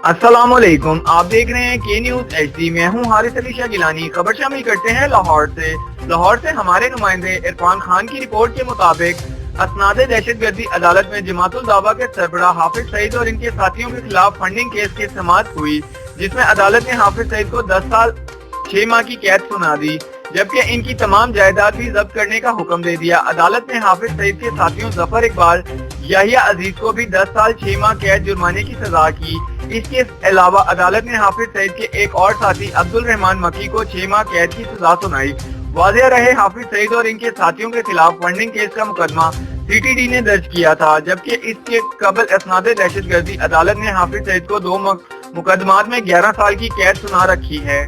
अस्सलाम वालेकुम, आप देख रहे हैं के न्यूज HD। मैं हूं हारिस अली शाह गिलानी। खबर शामिल करते हैं लाहौर से हमारे नुमाइंदे इरफान खान की रिपोर्ट के मुताबिक असनाद दहशतगर्दी अदालत में जमातुल दावा के सरबराह हाफिज सईद और इनके साथियों के खिलाफ फंडिंग केस की समाअत हुई, जिसमें अदालत ने हाफिज सईद को 10 साल 6 माह की कैद सुना दी, जबकि इनकी तमाम जायदाद भी जब्त करने का हुक्म दे दिया। अदालत ने हाफिज सईद के साथियों जफर इकबाल, याहिया अजीज को भी 10 साल 6 माह कैद जुर्माने की सजा की। इसके अलावा अदालत ने हाफिज सईद के एक और साथी अब्दुल रहमान मक्की को 6 माह कैद की सजा सुनाई। वाज़ेह रहे, हाफिज सईद और इनके साथियों के खिलाफ फंडिंग केस का मुकदमा CTD ने दर्ज किया था, जबकि इसके कबल असनाद दहशतगर्दी अदालत ने हाफिज सईद को 2 मुकदमात में 11 साल की कैद सुना रखी है।